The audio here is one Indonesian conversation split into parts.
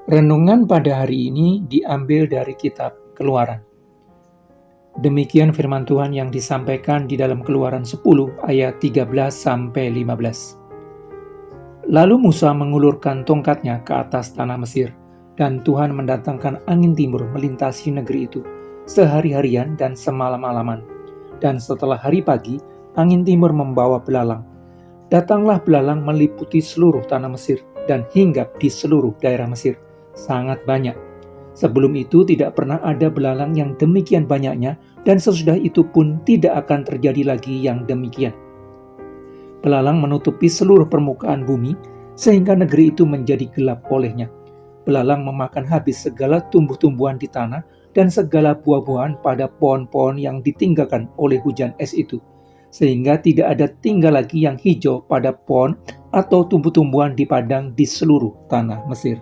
Renungan pada hari ini diambil dari kitab Keluaran. Demikian firman Tuhan yang disampaikan di dalam Keluaran 10 ayat 13-15. Lalu Musa mengulurkan tongkatnya ke atas tanah Mesir, dan Tuhan mendatangkan angin timur melintasi negeri itu sehari-harian dan semalam-malaman. Dan setelah hari pagi, angin timur membawa belalang. Datanglah belalang meliputi seluruh tanah Mesir dan hinggap di seluruh daerah Mesir. Sangat banyak. Sebelum itu tidak pernah ada belalang yang demikian banyaknya, dan sesudah itu pun tidak akan terjadi lagi yang demikian. Belalang menutupi seluruh permukaan bumi, sehingga negeri itu menjadi gelap olehnya. Belalang memakan habis segala tumbuh-tumbuhan di tanah, dan segala buah-buahan pada pohon-pohon yang ditinggalkan oleh hujan es itu, sehingga tidak ada tinggal lagi yang hijau pada pohon atau tumbuh-tumbuhan di padang di seluruh tanah Mesir.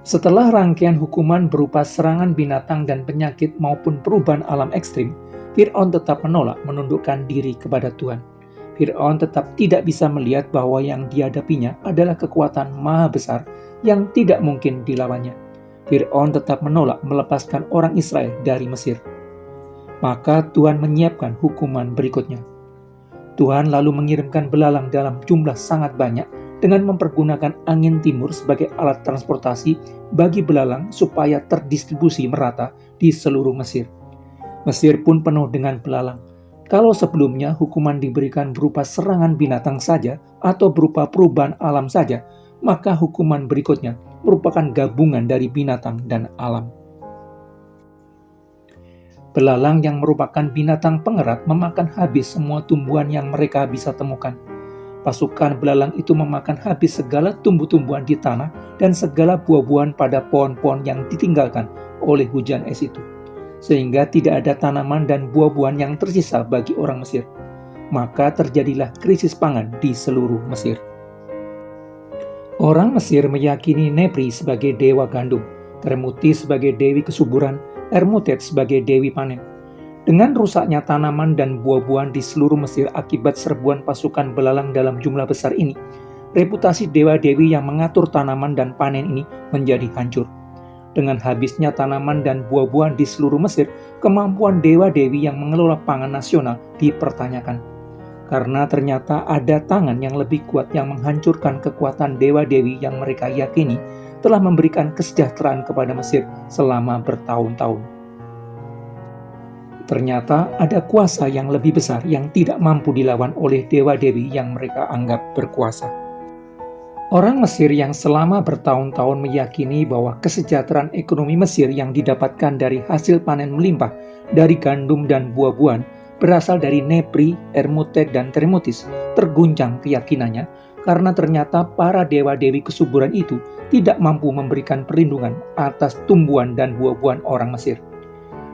Setelah rangkaian hukuman berupa serangan binatang dan penyakit maupun perubahan alam ekstrim, Fir'aun tetap menolak menundukkan diri kepada Tuhan. Fir'aun tetap tidak bisa melihat bahwa yang dihadapinya adalah kekuatan maha besar yang tidak mungkin dilawannya. Fir'aun tetap menolak melepaskan orang Israel dari Mesir. Maka Tuhan menyiapkan hukuman berikutnya. Tuhan lalu mengirimkan belalang dalam jumlah sangat banyak dengan mempergunakan angin timur sebagai alat transportasi bagi belalang supaya terdistribusi merata di seluruh Mesir. Mesir pun penuh dengan belalang. Kalau sebelumnya hukuman diberikan berupa serangan binatang saja atau berupa perubahan alam saja, maka hukuman berikutnya merupakan gabungan dari binatang dan alam. Belalang yang merupakan binatang pengerat memakan habis semua tumbuhan yang mereka bisa temukan. Pasukan belalang itu memakan habis segala tumbuh-tumbuhan di tanah dan segala buah-buahan pada pohon-pohon yang ditinggalkan oleh hujan es itu, sehingga tidak ada tanaman dan buah-buahan yang tersisa bagi orang Mesir. Maka terjadilah krisis pangan di seluruh Mesir. Orang Mesir meyakini Nepri sebagai dewa gandum, Termuti sebagai dewi kesuburan, Ermutet sebagai dewi panen. Dengan rusaknya tanaman dan buah-buahan di seluruh Mesir akibat serbuan pasukan belalang dalam jumlah besar ini, reputasi dewa-dewi yang mengatur tanaman dan panen ini menjadi hancur. Dengan habisnya tanaman dan buah-buahan di seluruh Mesir, kemampuan dewa-dewi yang mengelola pangan nasional dipertanyakan. Karena ternyata ada tangan yang lebih kuat yang menghancurkan kekuatan dewa-dewi yang mereka yakini telah memberikan kesejahteraan kepada Mesir selama bertahun-tahun. Ternyata ada kuasa yang lebih besar yang tidak mampu dilawan oleh dewa-dewi yang mereka anggap berkuasa. Orang Mesir yang selama bertahun-tahun meyakini bahwa kesejahteraan ekonomi Mesir yang didapatkan dari hasil panen melimpah dari gandum dan buah-buahan berasal dari Nepri, Ermutet, dan Termutis, terguncang keyakinannya karena ternyata para dewa-dewi kesuburan itu tidak mampu memberikan perlindungan atas tumbuhan dan buah-buahan orang Mesir.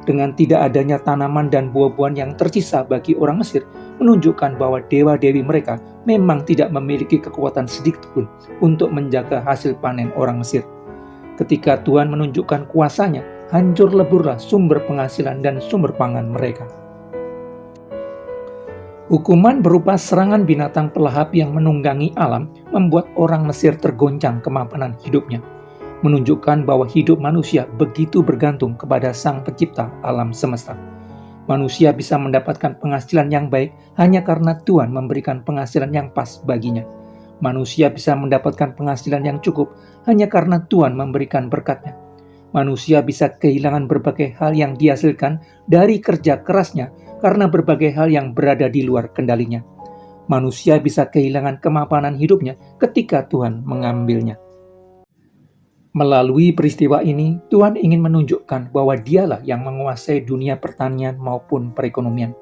Dengan tidak adanya tanaman dan buah-buahan yang tersisa bagi orang Mesir, menunjukkan bahwa dewa-dewi mereka memang tidak memiliki kekuatan sedikitpun untuk menjaga hasil panen orang Mesir. Ketika Tuhan menunjukkan kuasanya, hancur leburlah sumber penghasilan dan sumber pangan mereka. Hukuman berupa serangan binatang pelahap yang menunggangi alam membuat orang Mesir tergoncang kemapanan hidupnya, menunjukkan bahwa hidup manusia begitu bergantung kepada Sang Pencipta alam semesta. Manusia bisa mendapatkan penghasilan yang baik hanya karena Tuhan memberikan penghasilan yang pas baginya. Manusia bisa mendapatkan penghasilan yang cukup hanya karena Tuhan memberikan berkat-Nya. Manusia bisa kehilangan berbagai hal yang dihasilkan dari kerja kerasnya karena berbagai hal yang berada di luar kendalinya. Manusia bisa kehilangan kemapanan hidupnya ketika Tuhan mengambilnya. Melalui peristiwa ini, Tuhan ingin menunjukkan bahwa Dialah yang menguasai dunia pertanian maupun perekonomian.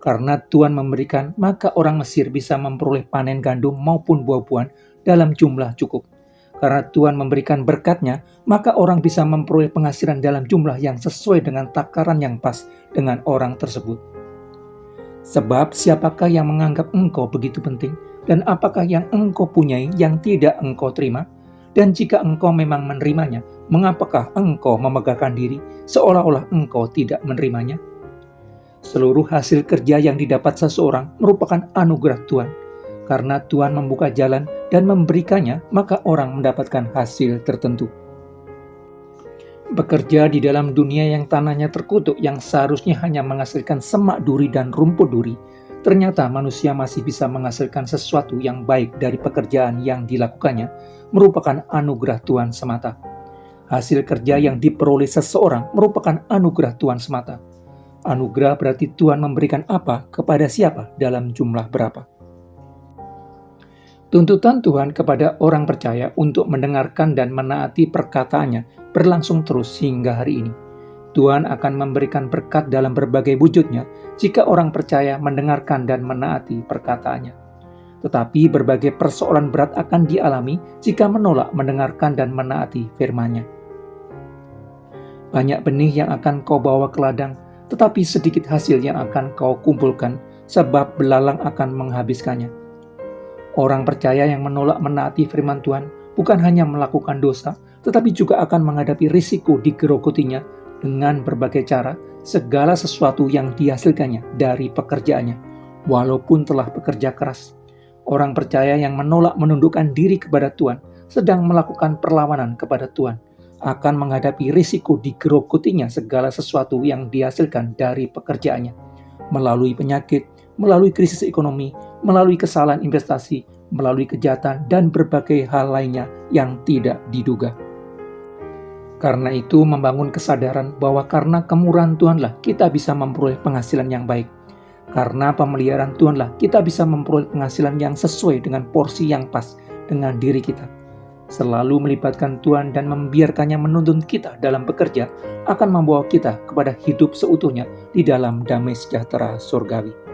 Karena Tuhan memberikan, maka orang Mesir bisa memperoleh panen gandum maupun buah-buahan dalam jumlah cukup. Karena Tuhan memberikan berkat-Nya, maka orang bisa memperoleh penghasilan dalam jumlah yang sesuai dengan takaran yang pas dengan orang tersebut. Sebab siapakah yang menganggap engkau begitu penting, dan apakah yang engkau punyai yang tidak engkau terima? Dan jika engkau memang menerimanya, mengapakah engkau memegahkan diri seolah-olah engkau tidak menerimanya? Seluruh hasil kerja yang didapat seseorang merupakan anugerah Tuhan. Karena Tuhan membuka jalan dan memberikannya, maka orang mendapatkan hasil tertentu. Bekerja di dalam dunia yang tanahnya terkutuk, yang seharusnya hanya menghasilkan semak duri dan rumput duri, ternyata manusia masih bisa menghasilkan sesuatu yang baik dari pekerjaan yang dilakukannya, merupakan anugerah Tuhan semata. Hasil kerja yang diperoleh seseorang merupakan anugerah Tuhan semata. Anugerah berarti Tuhan memberikan apa kepada siapa dalam jumlah berapa. Tuntutan Tuhan kepada orang percaya untuk mendengarkan dan menaati perkataannya berlangsung terus hingga hari ini. Tuhan akan memberikan berkat dalam berbagai wujudnya jika orang percaya mendengarkan dan menaati perkataannya. Tetapi berbagai persoalan berat akan dialami jika menolak mendengarkan dan menaati firman-Nya. Banyak benih yang akan kau bawa ke ladang, tetapi sedikit hasil yang akan kau kumpulkan, sebab belalang akan menghabiskannya. Orang percaya yang menolak menaati firman Tuhan bukan hanya melakukan dosa, tetapi juga akan menghadapi risiko digerogotinya dengan berbagai cara, segala sesuatu yang dihasilkannya dari pekerjaannya, walaupun telah bekerja keras. Orang percaya yang menolak menundukkan diri kepada Tuhan sedang melakukan perlawanan kepada Tuhan, akan menghadapi risiko digerogotinya segala sesuatu yang dihasilkan dari pekerjaannya, melalui penyakit, melalui krisis ekonomi, melalui kesalahan investasi, melalui kejahatan, dan berbagai hal lainnya yang tidak diduga. Karena itu, membangun kesadaran bahwa karena kemurahan Tuhanlah kita bisa memperoleh penghasilan yang baik. Karena pemeliharaan Tuhanlah kita bisa memperoleh penghasilan yang sesuai dengan porsi yang pas dengan diri kita. Selalu melibatkan Tuhan dan membiarkannya menuntun kita dalam bekerja akan membawa kita kepada hidup seutuhnya di dalam damai sejahtera surgawi.